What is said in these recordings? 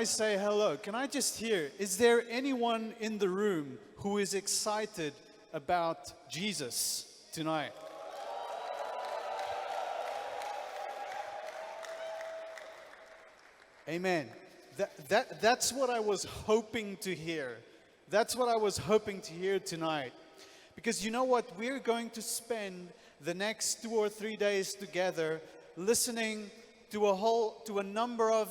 say hello, can I just hear, is there anyone in the room who is excited about Jesus tonight? Amen. That's what I was hoping to hear. That's what I was hoping to hear tonight. Because you know what? We're going to spend the next 2 or 3 days together listening to a number of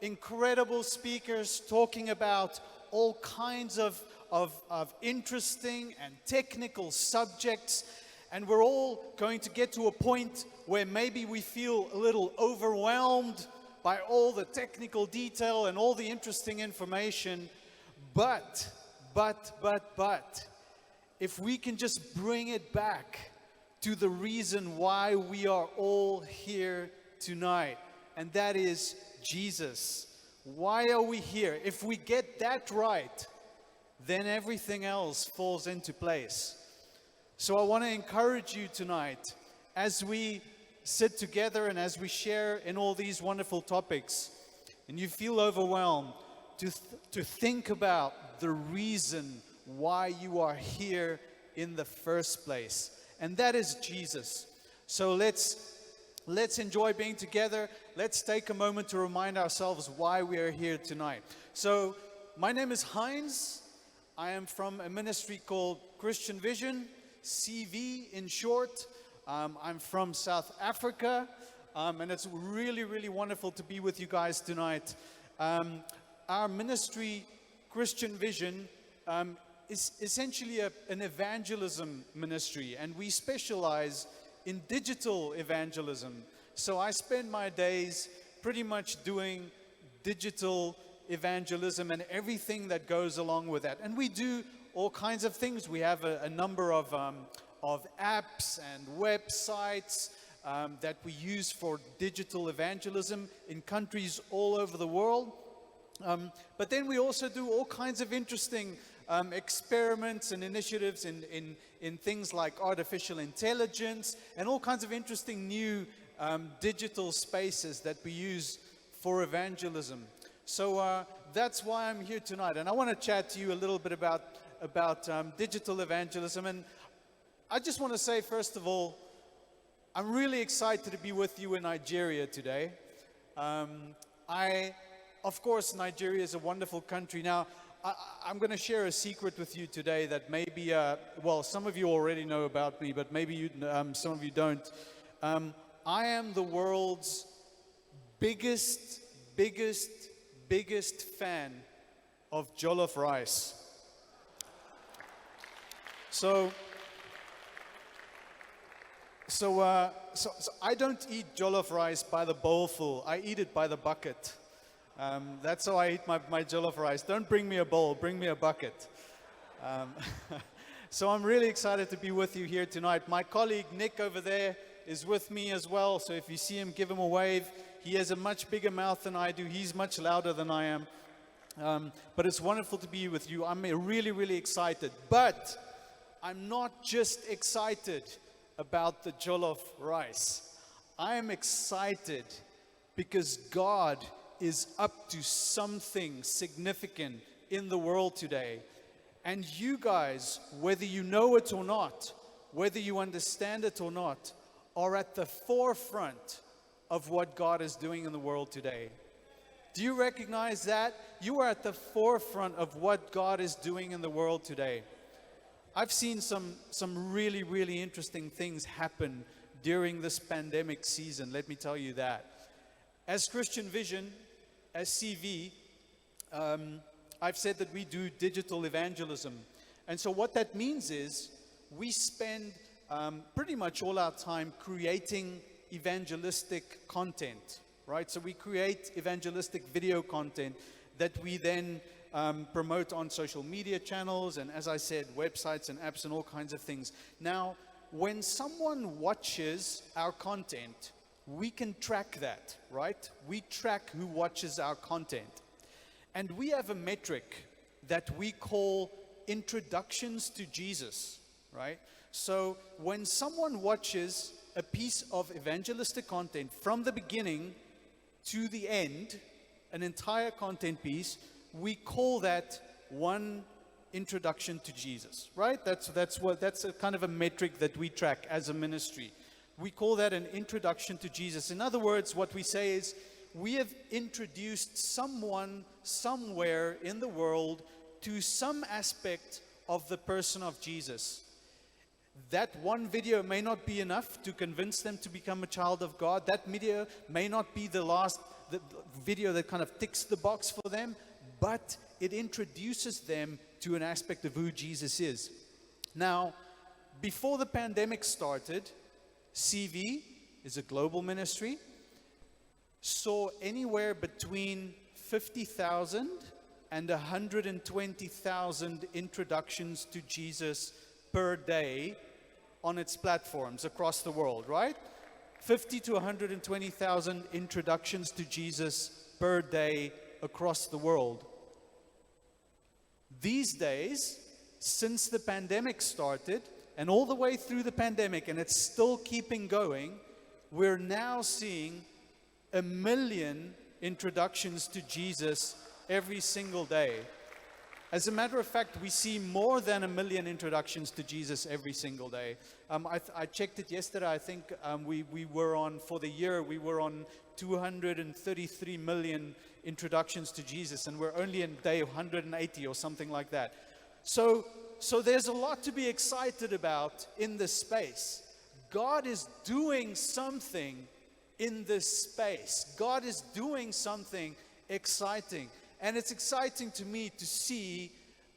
incredible speakers talking about all kinds of interesting and technical subjects. And we're all going to get to a point where maybe we feel a little overwhelmed by all the technical detail and all the interesting information. But, if we can just bring it back to the reason why we are all here tonight, and that is Jesus. Why are we here? If we get that right, then everything else falls into place. So I want to encourage you tonight, as we sit together and as we share in all these wonderful topics, and you feel overwhelmed, to think about the reason why you are here in the first place, and that is Jesus. So let's enjoy being together. Let's take a moment to remind ourselves why we are here tonight. So my name is HEINZ. I am from a ministry called Christian Vision, CV in short. I'm from South Africa, and it's really, really wonderful to be with you guys tonight. Our ministry, Christian Vision, is essentially an evangelism ministry, and we specialize in digital evangelism. So I spend my days pretty much doing digital evangelism and everything that goes along with that. And we do all kinds of things. We have a number of apps and websites that we use for digital evangelism in countries all over the world. But then we also do all kinds of interesting experiments and initiatives in things like artificial intelligence and all kinds of interesting new digital spaces that we use for evangelism. So that's why I'm here tonight. And I want to chat to you a little bit about digital evangelism. And I just want to say, first of all, I'm really excited to be with you in Nigeria today. Of course, Nigeria is a wonderful country. Now, I'm going to share a secret with you today that maybe, well, some of you already know about me, but maybe some of you don't. I am the world's biggest fan of jollof rice. So I don't eat jollof rice by the bowlful. I eat it by the bucket. That's how I eat my jollof rice. Don't bring me a bowl, bring me a bucket. So I'm really excited to be with you here tonight. My colleague Nick over there is with me as well. So if you see him, give him a wave. He has a much bigger mouth than I do. He's much louder than I am. But it's wonderful to be with you. I'm really, really excited. But I'm not just excited about the jollof rice. I am excited because God is up to something significant in the world today. And you guys, whether you know it or not, whether you understand it or not, are at the forefront of what God is doing in the world today. Do you recognize that? You are at the forefront of what God is doing in the world today. I've seen some really, really interesting things happen during this pandemic season, let me tell you that. As Christian Vision, as CV, I've said that we do digital evangelism. And so what that means is we spend pretty much all our time creating evangelistic content, right? So we create evangelistic video content that we then promote on social media channels and, as I said, websites and apps and all kinds of things. Now, when someone watches our content, we can track that, right? We track who watches our content. And we have a metric that we call introductions to Jesus, right? So when someone watches a piece of evangelistic content from the beginning to the end, an entire content piece, we call that one introduction to Jesus, right? That's a kind of a metric that we track as a ministry. We call that an introduction to Jesus. In other words, what we say is we have introduced someone somewhere in the world to some aspect of the person of Jesus. That one video may not be enough to convince them to become a child of God. That video may not be the video that kind of ticks the box for them, but it introduces them to an aspect of who Jesus is. Now, before the pandemic started, CV is a global ministry, saw anywhere between 50,000 and 120,000 introductions to Jesus per day on its platforms across the world, right? 50 to 120,000 introductions to Jesus per day across the world. These days, since the pandemic started, and all the way through the pandemic, and it's still keeping going, we're now seeing 1 million introductions to Jesus every single day. As a matter of fact, we see more than 1 million introductions to Jesus every single day. I checked it yesterday. I think we were on, for the year, we were on 233 million introductions to Jesus, and we're only in day 180 or something like that. So there's a lot to be excited about in this space. God is doing something in this space. God is doing something exciting. And it's exciting to me to see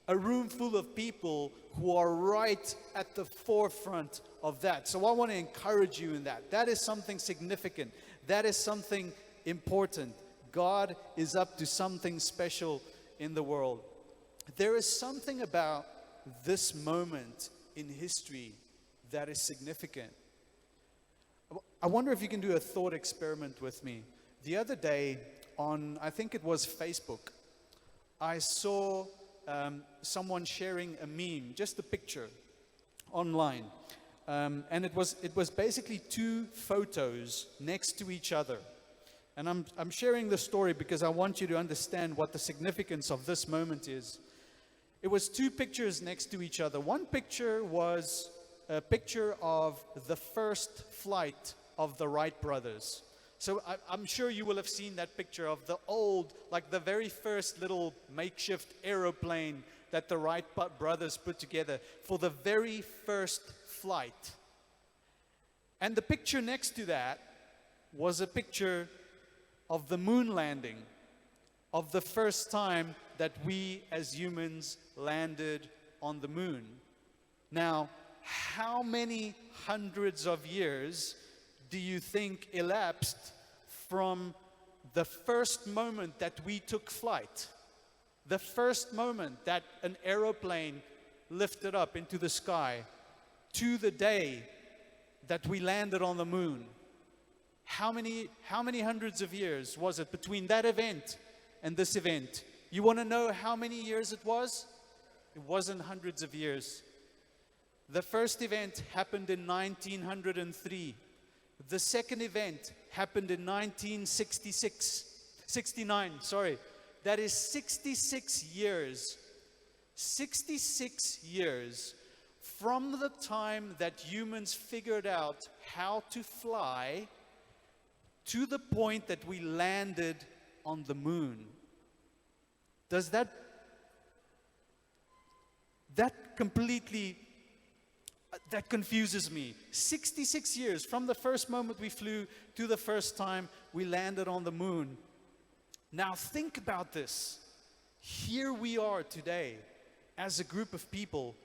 a room full of people who are right at the forefront of that. So I want to encourage you in that. That is something significant. That is something important. God is up to something special in the world. There is something about this moment in history that is significant. I wonder if you can do a thought experiment with me. The other day on, I think it was Facebook, I saw someone sharing a meme, just a picture, online. And it was basically two photos next to each other. And I'm sharing the story because I want you to understand what the significance of this moment is. It was two pictures next to each other. One picture was a picture of the first flight of the Wright brothers. So I'm sure you will have seen that picture of the old, like the very first little makeshift aeroplane that the Wright brothers put together for the very first flight. And the picture next to that was a picture of the moon landing, of the first time that we as humans landed on the moon. Now, how many hundreds of years do you think elapsed from the first moment that we took flight, the first moment that an aeroplane lifted up into the sky, to the day that we landed on the moon? How many hundreds of years was it between that event and this event? You want to know how many years it was? It wasn't hundreds of years. The first event happened in 1903. The second event happened in 1969, sorry. That is 66 years. 66 years from the time that humans figured out how to fly to the point that we landed on the moon. Does that completely, that confuses me. 66 years from the first moment we flew to the first time we landed on the moon. Now think about this. Here we are today as a group of people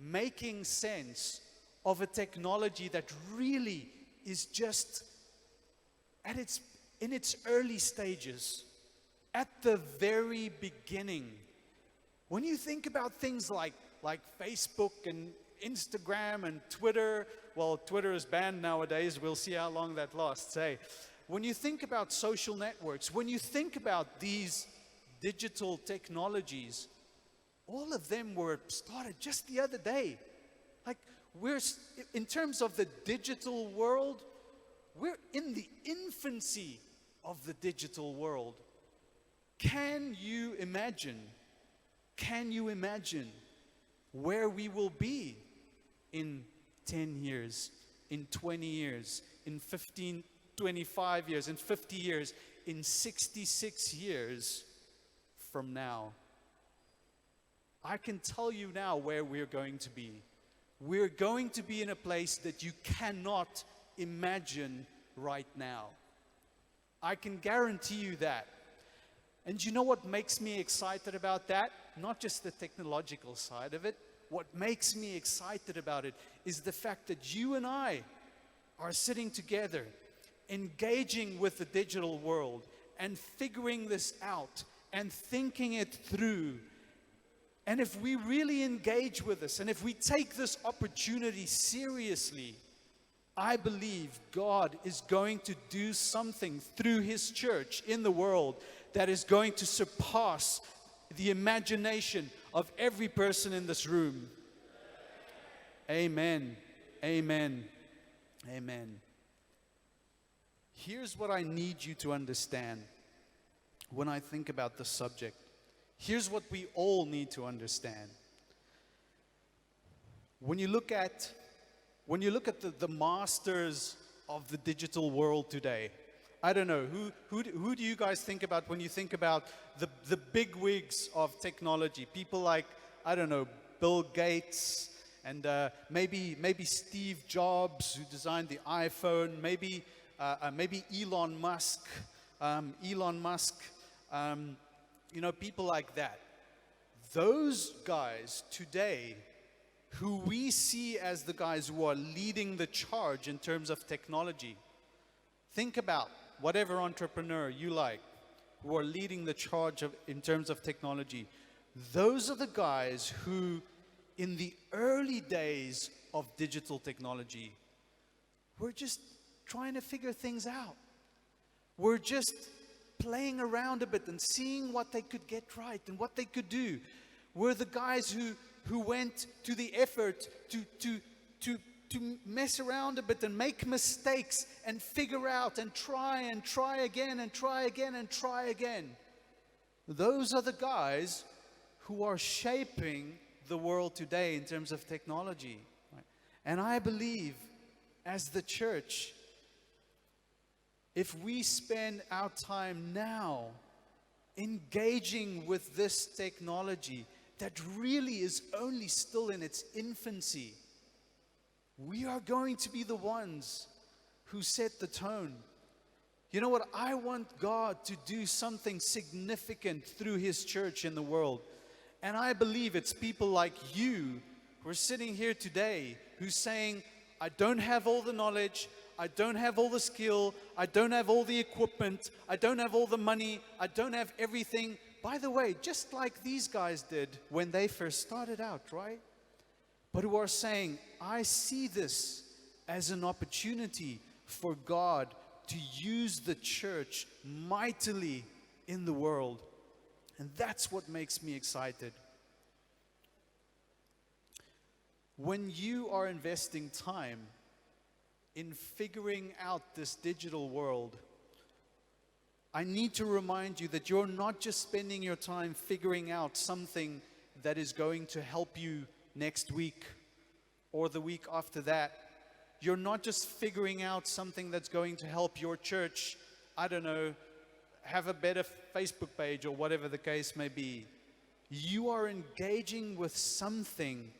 making sense of a technology that really is just in its early stages, at the very beginning. When you think about things like Facebook and Instagram and Twitter, well, Twitter is banned nowadays. We'll see how long that lasts, hey. When you think about social networks, when you think about these digital technologies, all of them were started just the other day. Like, in terms of the digital world, we're in the infancy of the digital world. Can you imagine? Can you imagine where we will be in 10 years, in 20 years, in 15, 25 years, in 50 years, in 66 years from now? I can tell you now where we're going to be. We're going to be in a place that you cannot imagine right now. I can guarantee you that. And you know what makes me excited about that? Not just the technological side of it. What makes me excited about it is the fact that you and I are sitting together, engaging with the digital world and figuring this out and thinking it through. And if we really engage with this, and if we take this opportunity seriously, I believe God is going to do something through His church in the world that is going to surpass the imagination of every person in this room. Amen. Amen. Amen. Here's what I need you to understand when I think about this subject. Here's what we all need to understand. When you look at the masters of the digital world today, I don't know, who do you guys think about when you think about the big wigs of technology? People like, I don't know, Bill Gates, and maybe Steve Jobs, who designed the iPhone, maybe Elon Musk, you know, people like that. Those guys today, who we see as the guys who are leading the charge in terms of technology. Think about whatever entrepreneur you like, who are leading the charge in terms of technology. Those are the guys who, in the early days of digital technology, were just trying to figure things out. We're just playing around a bit and seeing what they could get right and what they could do. We're the guys who went to the effort to mess around a bit and make mistakes and figure out and try again and try again and try again. Those are the guys who are shaping the world today in terms of technology. And I believe, as the church, if we spend our time now engaging with this technology that really is only still in its infancy, we are going to be the ones who set the tone. You know what? I want God to do something significant through His church in the world. And I believe it's people like you who are sitting here today who's saying, I don't have all the knowledge, I don't have all the skill, I don't have all the equipment, I don't have all the money, I don't have everything. By the way, just like these guys did when they first started out, right? But who are saying, I see this as an opportunity for God to use the church mightily in the world. And that's what makes me excited. When you are investing time in figuring out this digital world, I need to remind you that you're not just spending your time figuring out something that is going to help you next week or the week after that. You're not just figuring out something that's going to help your church, I don't know, have a better Facebook page or whatever the case may be. You are engaging with something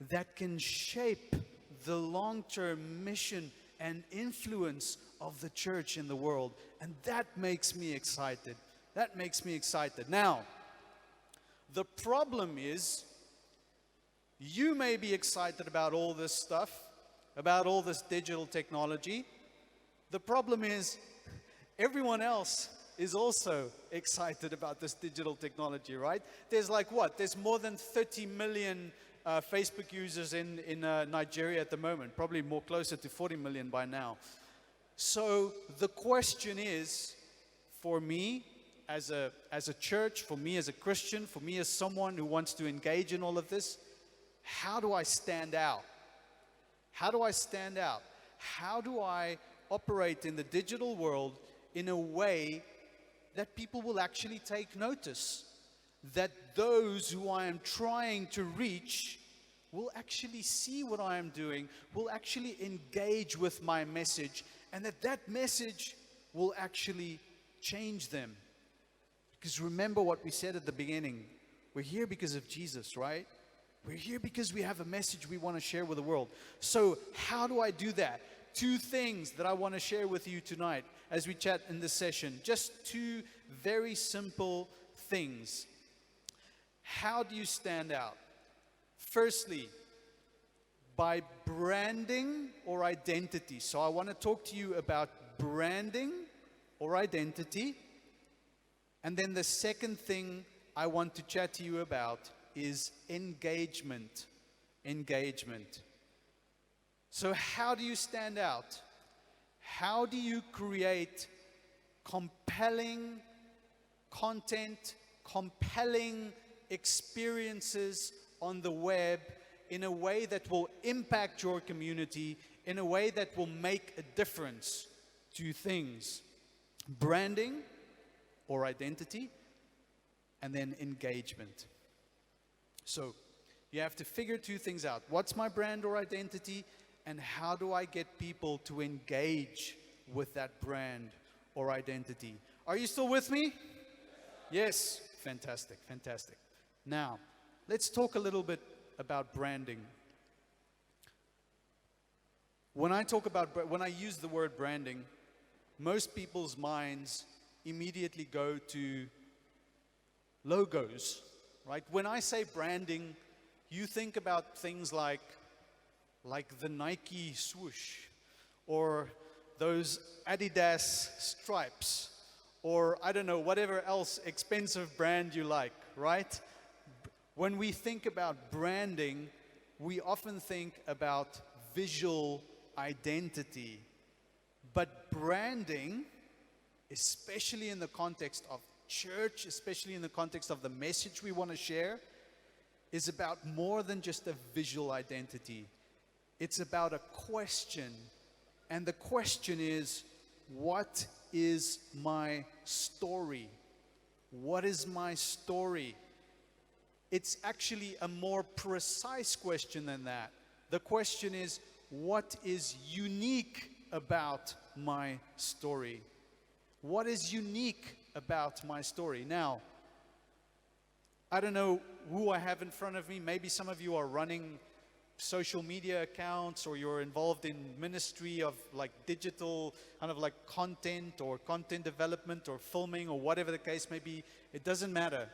that can shape the long-term mission and influence of the church in the world. And that makes me excited. That makes me excited. Now, the problem is, you may be excited about all this stuff, about all this digital technology. The problem is, everyone else is also excited about this digital technology, right? There's like what? There's more than 30 million Facebook users in Nigeria at the moment, probably more closer to 40 million by now. So the question is, for me as a church, for me as a Christian, for me as someone who wants to engage in all of this, how do I stand out? How do I stand out? How do I operate in the digital world in a way that people will actually take notice, that those who I am trying to reach will actually see what I am doing, will actually engage with my message, and that message will actually change them. Because remember what we said at the beginning, we're here because of Jesus, right? We're here because we have a message we want to share with the world. So how do I do that? 2 things that I want to share with you tonight as we chat in this session. Just 2 very simple things. How do you stand out? Firstly, by branding or identity. So I want to talk to you about branding or identity. And then the second thing I want to chat to you about is engagement. Engagement. So how do you stand out? How do you create compelling content, compelling experiences on the web in a way that will impact your community, in a way that will make a difference? 2 things: branding or identity, and then engagement. So you have to figure 2 things out. What's my brand or identity, and how do I get people to engage with that brand or identity? Are you still with me? Yes. Fantastic, fantastic. Now, let's talk a little bit about branding. When I use the word branding, most people's minds immediately go to logos, right? When I say branding, you think about things like the Nike swoosh, or those Adidas stripes, or I don't know, whatever else expensive brand you like, right? When we think about branding, we often think about visual identity. But branding, especially in the context of church, especially in the context of the message we want to share, is about more than just a visual identity. It's about a question. And the question is, what is my story? What is my story? It's actually a more precise question than that. The question is, what is unique about my story? What is unique about my story? Now, I don't know who I have in front of me. Maybe some of you are running social media accounts, or you're involved in ministry of like digital kind of like content or content development or filming or whatever the case may be. It doesn't matter.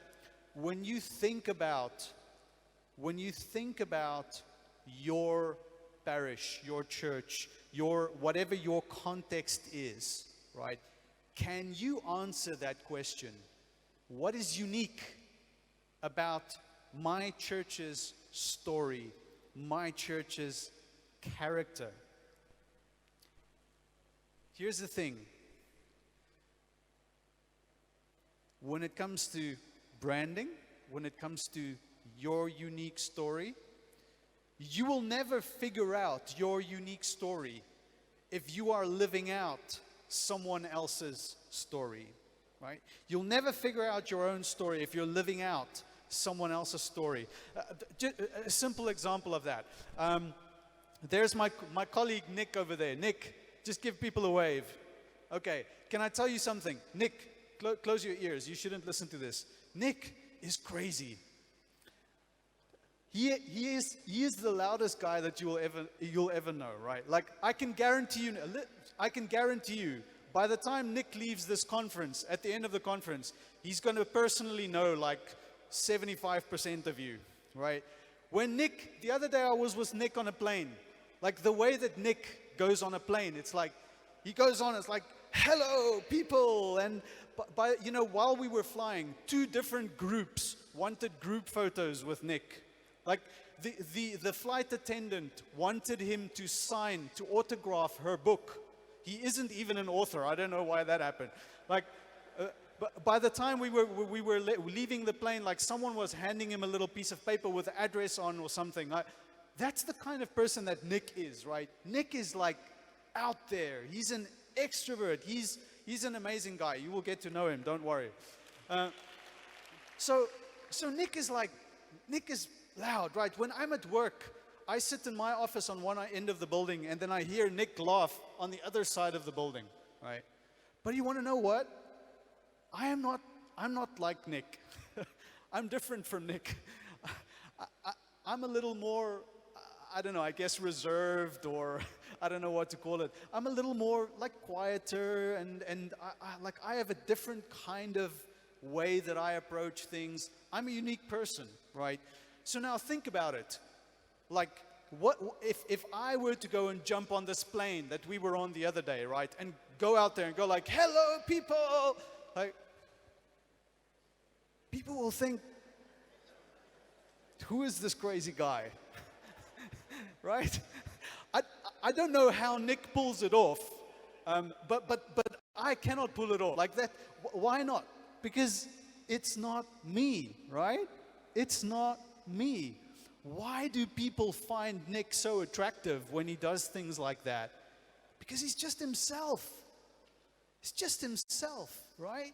When you think about your parish, your church, your whatever your context is, right? Can you answer that question? What is unique about my church's story, my church's character? Here's the thing. When it comes to branding, when it comes to your unique story, you will never figure out your unique story if you are living out someone else's story, right? You'll never figure out your own story if you're living out someone else's story. A simple example of that. There's my colleague Nick over there. Nick, just give people a wave. Okay, can I tell you something? Nick, close your ears. You shouldn't listen to this. Nick is crazy. He is the loudest guy that you'll ever know, right? Like I can guarantee you, by the time Nick leaves this conference, at the end of the conference, he's going to personally know like 75% of you, right? When Nick, the other day I was with Nick on a plane, like the way that Nick goes on a plane, it's like, he goes on, it's like, hello people, and while we were flying, 2 different groups wanted group photos with Nick. Like the flight attendant wanted him to sign, to autograph her book. He isn't even an author. I don't know why that happened. Like, but by the time we were leaving the plane, like someone was handing him a little piece of paper with the address on or something. That's the kind of person that Nick is, right? Nick is like out there. He's an extrovert. He's an amazing guy. You will get to know him, don't worry. So Nick is loud, right? When I'm at work, I sit in my office on one end of the building, and then I hear Nick laugh on the other side of the building, right? But you want to know what? I'm not like Nick. I'm different from Nick. I'm a little more, I don't know, I guess reserved, or I don't know what to call it. I'm a little more like quieter, and I have a different kind of way that I approach things. I'm a unique person, right? So now think about it. Like, what if I were to go and jump on this plane that we were on the other day, right? And go out there and go like, hello people, like, people will think, who is this crazy guy? Right? I don't know how Nick pulls it off, but I cannot pull it off like that. Why not? Because it's not me, right? It's not me. Why do people find Nick so attractive when he does things like that? Because he's just himself. He's just himself, right?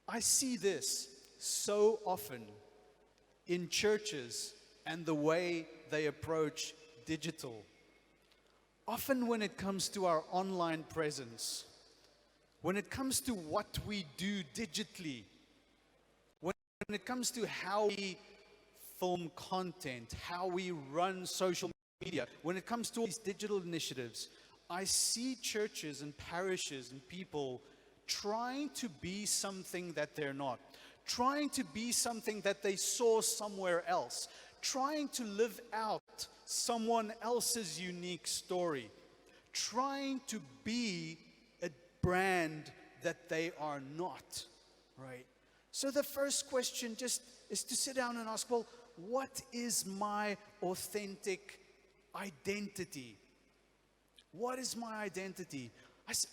I see this so often in churches and the way they approach digital. Often when it comes to our online presence, when it comes to what we do digitally, when it comes to how we film content, how we run social media, when it comes to all these digital initiatives, I see churches and parishes and people trying to be something that they're not, trying to be something that they saw somewhere else, trying to live out someone else's unique story, trying to be a brand that they are not, right? So the first question just is to sit down and ask, well, what is my authentic identity? What is my identity?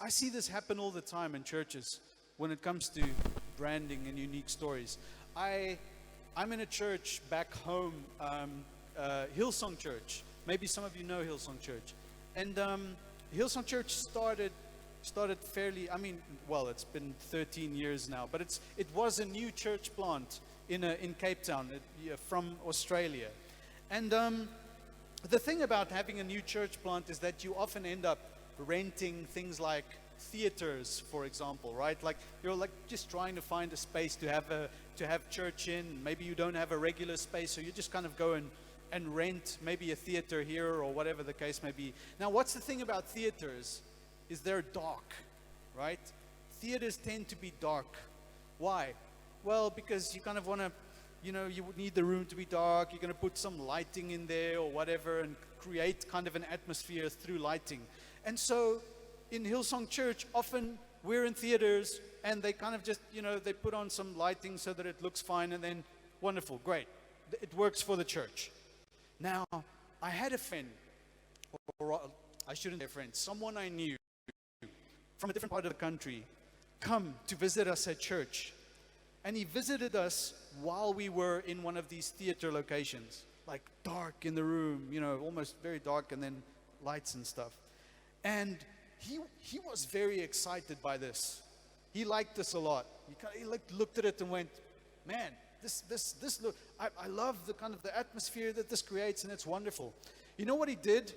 I see this happen all the time in churches when it comes to branding and unique stories. I'm in a church back home, Hillsong Church. Maybe some of you know Hillsong Church. And Hillsong Church started fairly, well, it's been 13 years now, but it was a new church plant in Cape Town from Australia. And the thing about having a new church plant is that you often end up renting things like theaters, for example, right? Like you're like just trying to find a space to have church in. Maybe you don't have a regular space, so you just kind of go and rent maybe a theater here or whatever the case may be. Now, what's the thing about theaters is they're dark, right? Theaters tend to be dark. Why? Well, because you kind of want to, you would need the room to be dark. You're going to put some lighting in there or whatever and create kind of an atmosphere through lighting. And so in Hillsong Church, often we're in theaters and they kind of just, they put on some lighting so that it looks fine, and then wonderful, great. It works for the church. Now, I had a friend, or I shouldn't say a friend, someone I knew from a different part of the country come to visit us at church. And he visited us while we were in one of these theater locations, like dark in the room, almost very dark, and then lights and stuff. And he was very excited by this. He liked this a lot. He looked at it and went, man, this look, I love the kind of the atmosphere that this creates, and it's wonderful. You know what he did?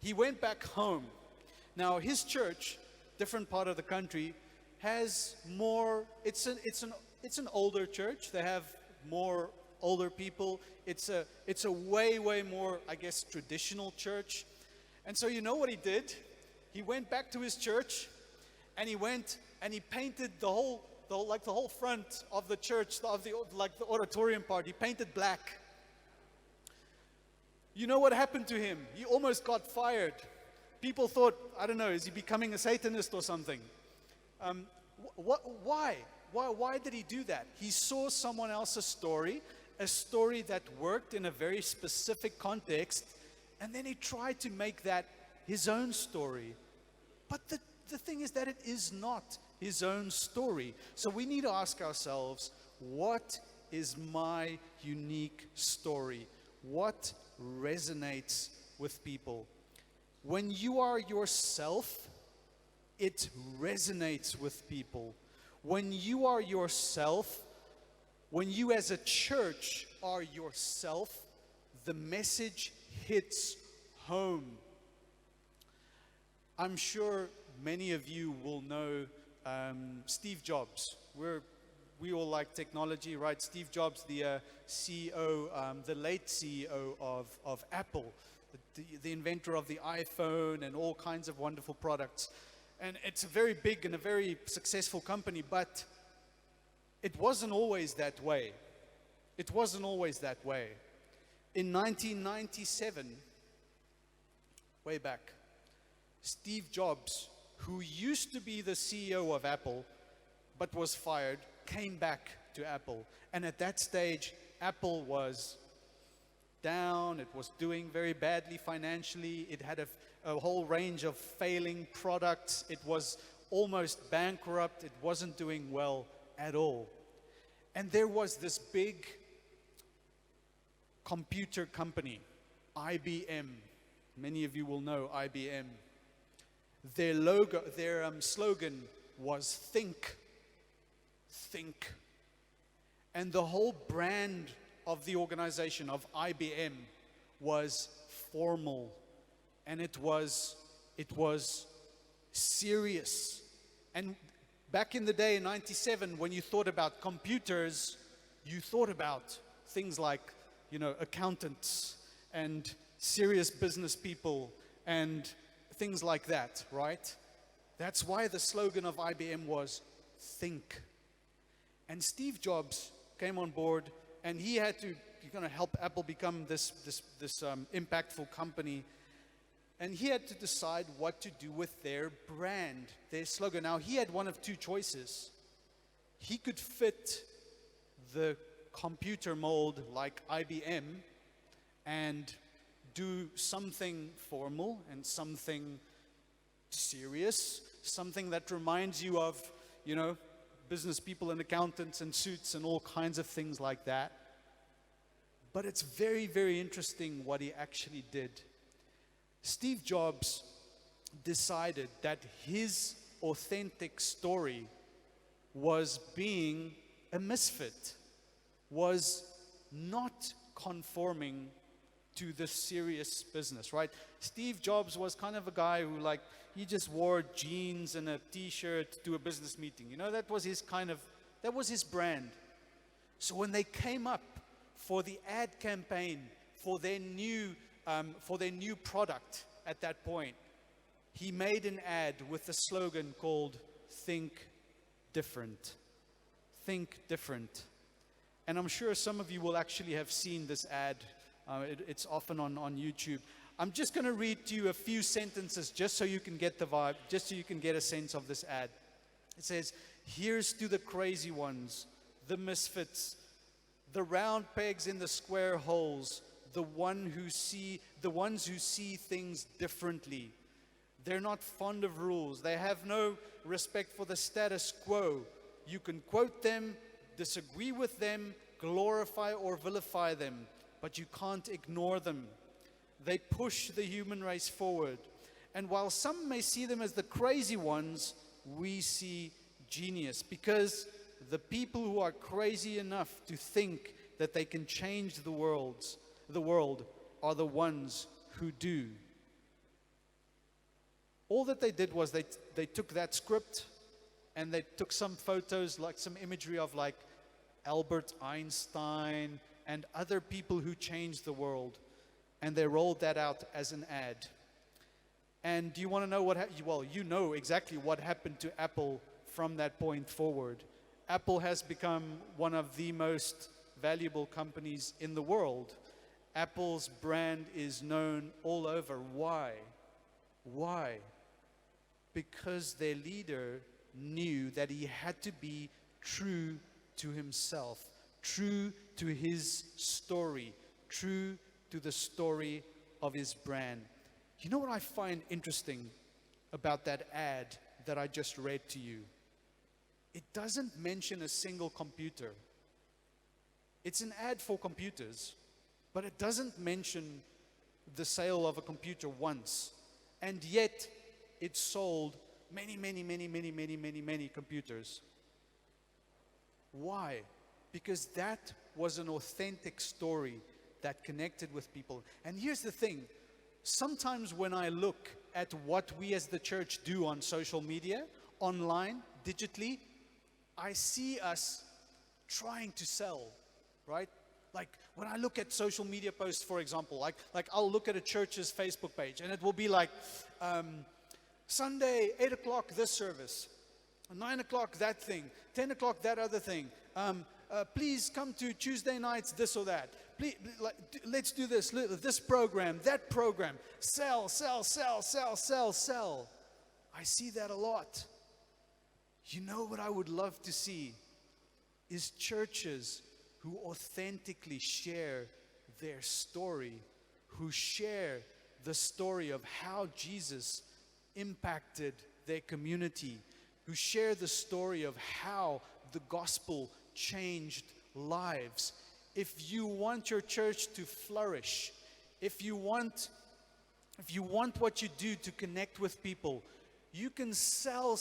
He went back home. Now his church, different part of the country, has more. It's an older church. They have more older people. It's a way more, I guess, traditional church. And so you know what he did? He went back to his church, and he went and he painted the whole front of the church, the auditorium part. He painted black. You know what happened to him? He almost got fired. People thought, I don't know, is he becoming a Satanist or something? Why? Why did he do that? He saw someone else's story, a story that worked in a very specific context, and then he tried to make that his own story. But the thing is that it is not his own story. So we need to ask ourselves, what is my unique story? What resonates with people? When you are yourself, it resonates with people. When you are yourself, when you as a church are yourself, the message hits home. I'm sure many of you will know Steve Jobs. We all like technology, right? Steve Jobs, the CEO, the late CEO of Apple, the inventor of the iPhone and all kinds of wonderful products. And it's a very big and a very successful company, but it wasn't always that way. It wasn't always that way. In 1997, way back, Steve Jobs, who used to be the CEO of Apple, but was fired, came back to Apple. And at that stage, Apple was down. It was doing very badly financially. It had a whole range of failing products. It was almost bankrupt. It wasn't doing well at all. And there was this big computer company, IBM. Many of you will know IBM. Their logo, their slogan was think. Think. And the whole brand of the organization of IBM was formal, and it was serious. And back in the day in 97, when you thought about computers, you thought about things like, accountants and serious business people and things like that, right? That's why the slogan of IBM was think. And Steve Jobs came on board, and he had to help Apple become this impactful company. And he had to decide what to do with their brand, their slogan. Now, he had one of two choices. He could fit the computer mold like IBM and do something formal and something serious, something that reminds you of, business people and accountants and suits and all kinds of things like that. But it's very, very interesting what he actually did. Steve Jobs decided that his authentic story was being a misfit, was not conforming to the serious business, right? Steve Jobs was kind of a guy who he just wore jeans and a t-shirt to a business meeting. That was his brand. So when they came up for the ad campaign for their new product at that point, he made an ad with a slogan called Think Different. Think Different. And I'm sure some of you will actually have seen this ad. It's often on YouTube. I'm just going to read to you a few sentences just so you can get the vibe, just so you can get a sense of this ad. It says, "Here's to the crazy ones, the misfits, the round pegs in the square holes, the ones who see things differently. They're not fond of rules. They have no respect for the status quo. You can quote them, disagree with them, glorify or vilify them, but you can't ignore them. They push the human race forward. And while some may see them as the crazy ones, we see genius, because the people who are crazy enough to think that they can change the world are the ones who do." All that they did was they took that script and they took some photos, like some imagery of Albert Einstein and other people who changed the world, and they rolled that out as an ad. And do you want to know well, you know exactly what happened to Apple from that point forward. Apple has become one of the most valuable companies in the world. Apple's brand is known all over. Why? Why? Because their leader knew that he had to be true to himself, true to his story, true to the story of his brand. You know what I find interesting about that ad that I just read to you? It doesn't mention a single computer. It's an ad for computers, but it doesn't mention the sale of a computer once. and yet it sold many computers. Why? Because that was an authentic story that connected with people. And here's the thing, sometimes when I look at what we as the church do on social media, online, digitally, I see us trying to sell, right? Like when I look at social media posts, for example, like I'll look at a church's Facebook page and it will be like, Sunday, 8 o'clock, this service, 9 o'clock, that thing, 10 o'clock, that other thing. Please come to Tuesday nights, this or that. Please, let's do this program, that program. Sell. I see that a lot. You know what I would love to see is churches who authentically share their story, who share the story of how Jesus impacted their community, who share the story of how the gospel changed lives. If you want your church to flourish, if you want what you do to connect with people, you can sell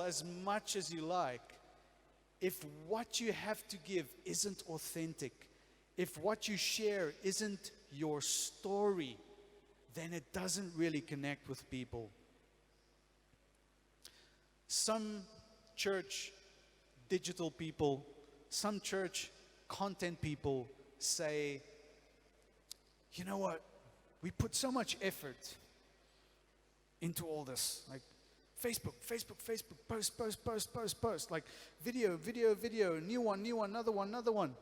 as much as you like. If what you have to give isn't authentic, if what you share isn't your story, then it doesn't really connect with people. Some church digital people, some church content people say, you know what, we put so much effort into all this, like Facebook, post, like video, new one, another one.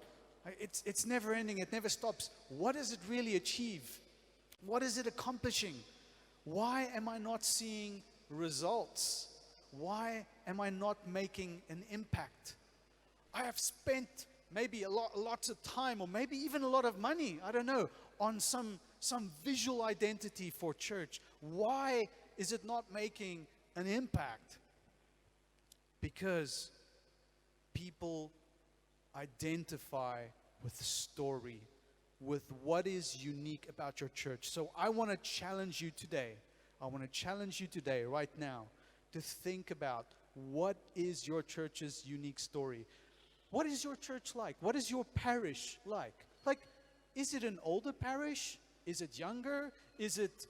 It's never ending, it never stops. What does it really achieve? What is it accomplishing? Why am I not seeing results? Why am I not making an impact? I have spent maybe lots of time, or maybe even a lot of money, I don't know, on some visual identity for church. Why is it not making an impact? Because people identify with the story, with what is unique about your church. So I want to challenge you today. Right now, to think about what is your church's unique story. What is your church like? What is your parish like? Like, is it an older parish? Is it younger? Is it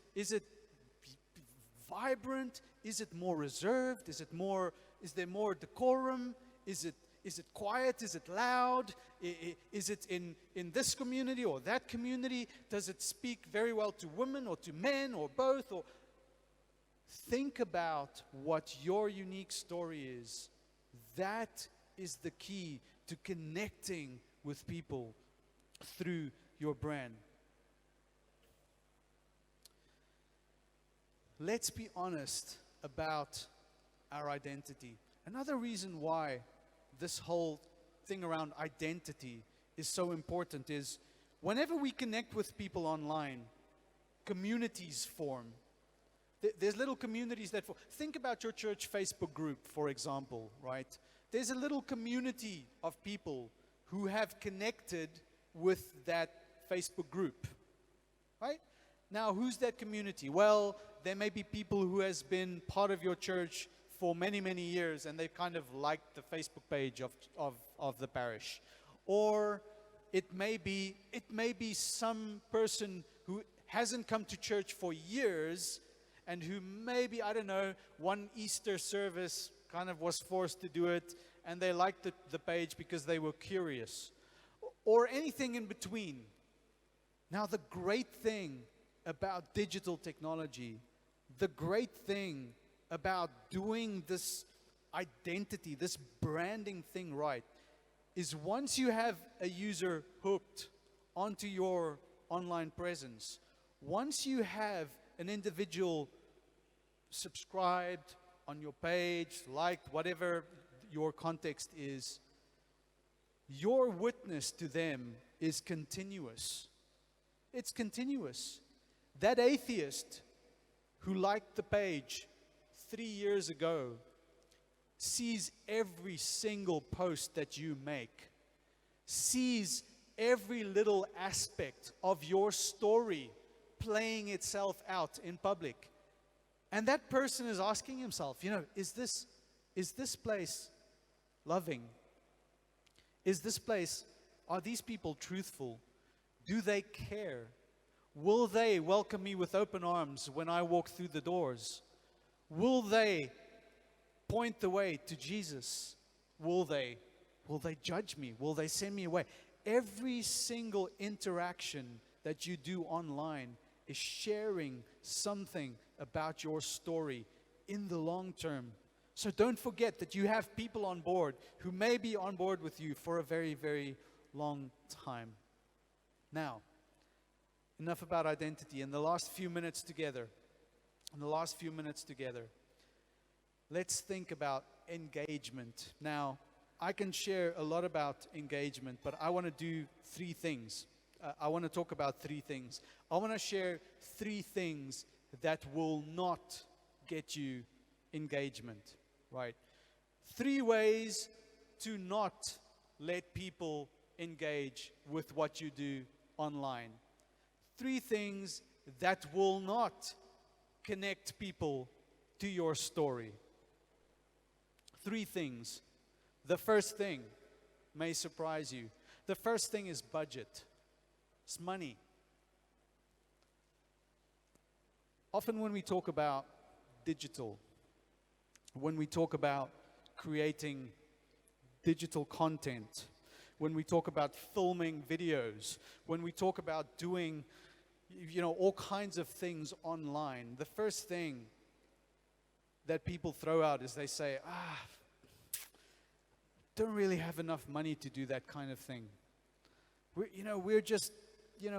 vibrant? Is it more reserved? Is there more decorum? Is it quiet? Is it loud? Is it in this community or that community? Does it speak very well to women or to men or both? Or think about what your unique story is. That is the key to connecting with people through your brand. Let's be honest about our identity. Another reason why this whole thing around identity is so important is whenever we connect with people online, communities form. There's little communities that form. Think about your church Facebook group, for example, right? There's a little community of people who have connected with that Facebook group, right? Now, who's that community? Well, there may be people who has been part of your church for many years, and they've kind of liked the Facebook page of the parish. Or it may be some person who hasn't come to church for years, and who maybe, I don't know, one Easter service kind of was forced to do it, and they liked the page because they were curious. Or anything in between. Now, the great thing about digital technology, the great thing about doing this identity, this branding thing right, is once you have a user hooked onto your online presence, once you have an individual subscribed on your page, liked, whatever your context is, your witness to them is continuous. It's continuous. That atheist who liked the page 3 years ago sees every single post that you make, sees every little aspect of your story playing itself out in public. And that person is asking himself, is this place loving? Is this place, are these people truthful? Do they care? Will they welcome me with open arms when I walk through the doors? Will they point the way to Jesus? Will they judge me? Will they send me away? Every single interaction that you do online is sharing something about your story in the long term. So don't forget that you have people on board who may be on board with you for a very, very long time. Now, enough about identity. In the last few minutes together, let's think about engagement. Now, I can share a lot about engagement, but I want to do three things. I want to talk about three things. I want to share three things that will not get you engagement, right? 3 ways to not let people engage with what you do online. 3 things that will not connect people to your story. 3 things. The first thing may surprise you. The first thing is budget. It's money. Often when we talk about digital, when we talk about creating digital content, when we talk about filming videos, when we talk about doing, all kinds of things online, the first thing that people throw out is they say, don't really have enough money to do that kind of thing. We're just,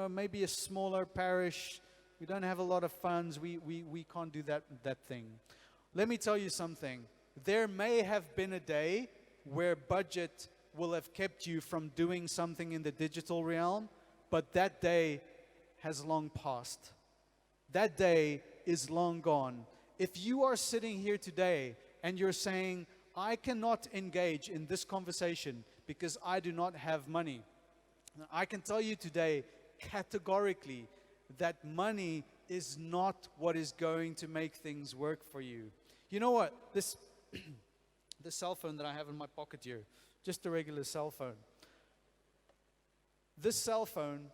maybe a smaller parish. We don't have a lot of funds. We can't do that thing. Let me tell you something. There may have been a day where budget will have kept you from doing something in the digital realm, but that day has long passed. That day is long gone. If you are sitting here today and you're saying, I cannot engage in this conversation because I do not have money, I can tell you today categorically that money is not what is going to make things work for you. You know what? This cell phone that I have in my pocket here, just a regular cell phone. This cell phone,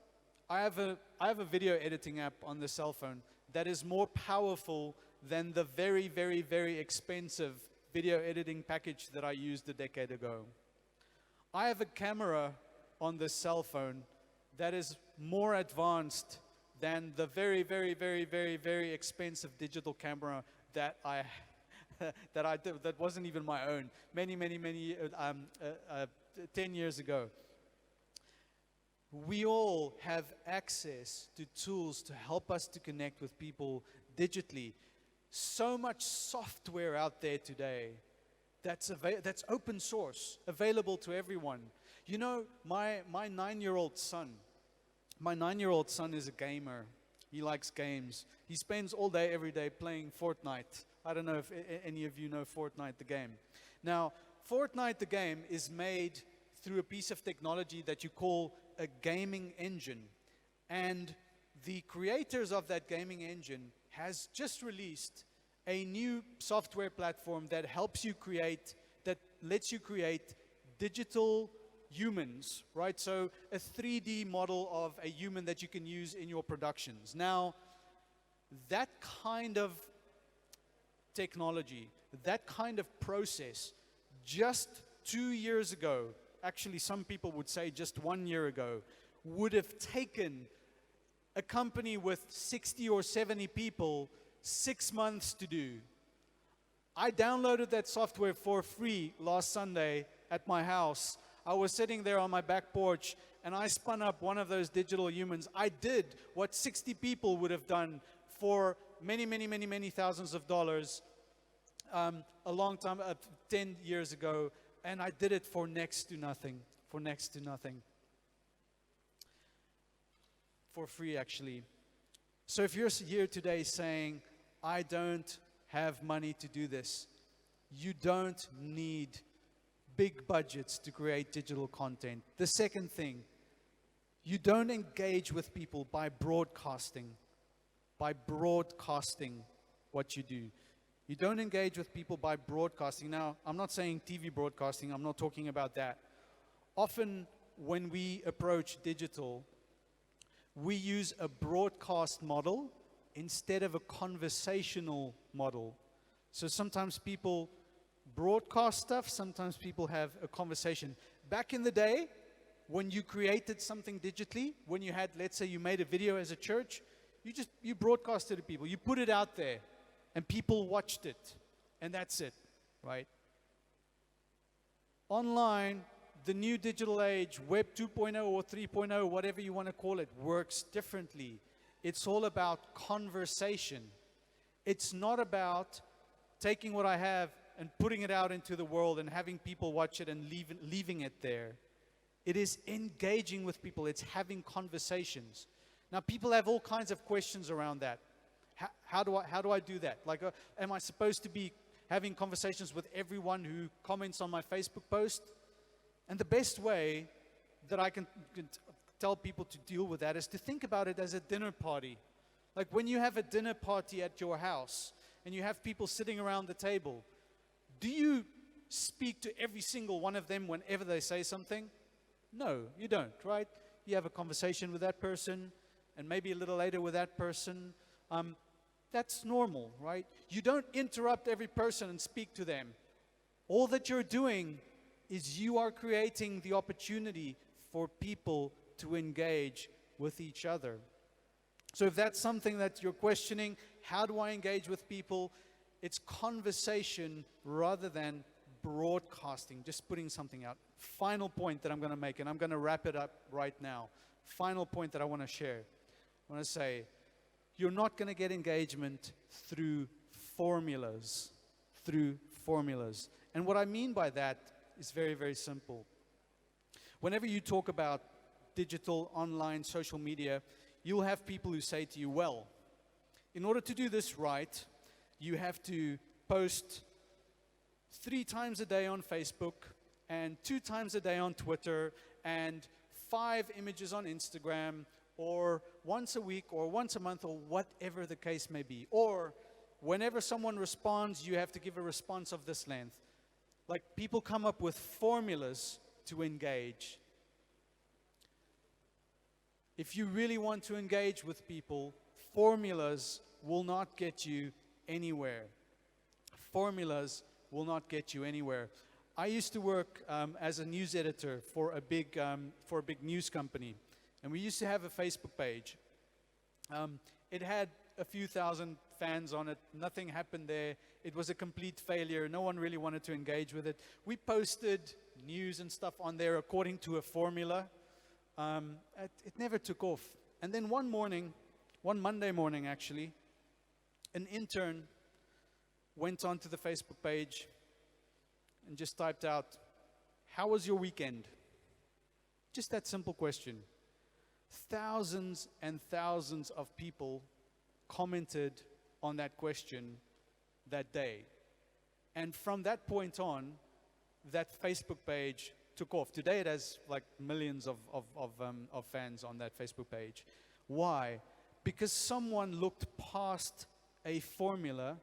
I have a video editing app on the cell phone that is more powerful than the very, very, very expensive video editing package that I used a decade ago. I have a camera on this cell phone that is more advanced than the very, very, very, very, very expensive digital camera that that wasn't even my own many 10 years ago. We all have access to tools to help us to connect with people digitally. So much software out there today that's open source, available to everyone. My 9-year-old son, is a gamer. He likes games. He spends all day, every day playing Fortnite. I don't know if any of you know Fortnite, the game. Now, Fortnite, the game, is made through a piece of technology that you call a gaming engine. And the creators of that gaming engine has just released a new software platform that lets you create digital humans, right? So a 3D model of a human that you can use in your productions. Now, that kind of technology, that kind of process, just 2 years ago, actually some people would say just 1 year ago, would have taken a company with 60 or 70 people 6 months to do. I downloaded that software for free last Sunday at my house. I was sitting there on my back porch and I spun up one of those digital humans. I did what 60 people would have done for many thousands of dollars a long time, 10 years ago, and I did it for next to nothing, for free actually. So if you're here today saying, I don't have money to do this, you don't need big budgets to create digital content. The second thing, you don't engage with people by broadcasting what you do. You don't engage with people by broadcasting. Now, I'm not saying TV broadcasting. I'm not talking about that. Often, when we approach digital, we use a broadcast model instead of a conversational model. So sometimes people broadcast stuff, sometimes people have a conversation. Back in the day, when you created something digitally, when you had, let's say you made a video as a church, you broadcasted to people, you put it out there, and people watched it, and that's it, right? Online, the new digital age, Web 2.0 or 3.0, whatever you want to call it, works differently. It's all about conversation. It's not about taking what I have and putting it out into the world and having people watch it and leaving it there. It is engaging with people. It's having conversations. Now, people have all kinds of questions around that. How do I do that? Like, am I supposed to be having conversations with everyone who comments on my Facebook post? And the best way that I can tell people to deal with that is to think about it as a dinner party. Like when you have a dinner party at your house and you have people sitting around the table, do you speak to every single one of them whenever they say something? No, you don't, right? You have a conversation with that person and maybe a little later with that person. That's normal, right? You don't interrupt every person and speak to them. All that you're doing is you are creating the opportunity for people to engage with each other. So if that's something that you're questioning, how do I engage with people? It's conversation rather than broadcasting, just putting something out. Final point that I'm going to make, and I'm going to wrap it up right now. Final point that I want to share. I want to say, you're not going to get engagement through formulas. And what I mean by that is very, very simple. Whenever you talk about digital, online, social media, you'll have people who say to you, well, in order to do this right, you have to post 3 times a day on Facebook and 2 times a day on Twitter and 5 images on Instagram, or once a week or once a month, or whatever the case may be. Or whenever someone responds, you have to give a response of this length. Like, people come up with formulas to engage. If you really want to engage with people, formulas will not get you anywhere. Formulas will not get you anywhere. I used to work as a news editor for a big news company, and we used to have a Facebook page. It had a few thousand fans on it. Nothing happened there. It was a complete failure. No one really wanted to engage with it. We posted news and stuff on there according to a formula. It never took off. And then one Monday morning actually, an intern went onto the Facebook page and just typed out, "How was your weekend?" Just that simple question. Thousands and thousands of people commented on that question that day. And from that point on, that Facebook page took off. Today it has like millions of fans on that Facebook page. Why? Because someone looked past a formula,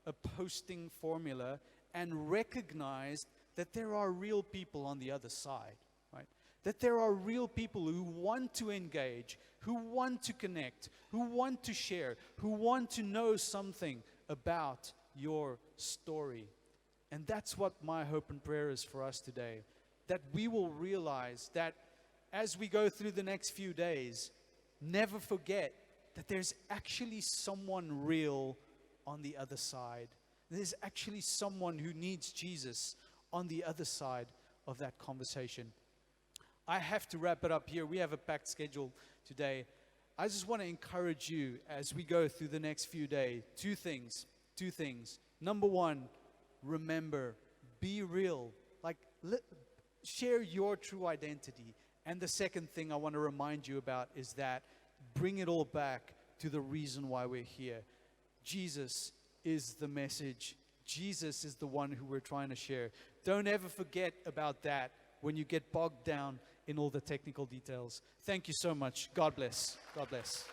a posting formula, and recognized that there are real people on the other side, right? That there are real people who want to engage, who want to connect, who want to share, who want to know something about your story. And that's what my hope and prayer is for us today. That we will realize that as we go through the next few days, never forget that there's actually someone real on the other side. There's actually someone who needs Jesus on the other side of that conversation. I have to wrap it up here. We have a packed schedule today. I just want to encourage you as we go through the next few days. Two things. Number one, remember, be real. Share your true identity. And the second thing I want to remind you about is that bring it all back to the reason why we're here. Jesus is the message. Jesus is the one who we're trying to share. Don't ever forget about that when you get bogged down in all the technical details. Thank you so much. God bless. God bless.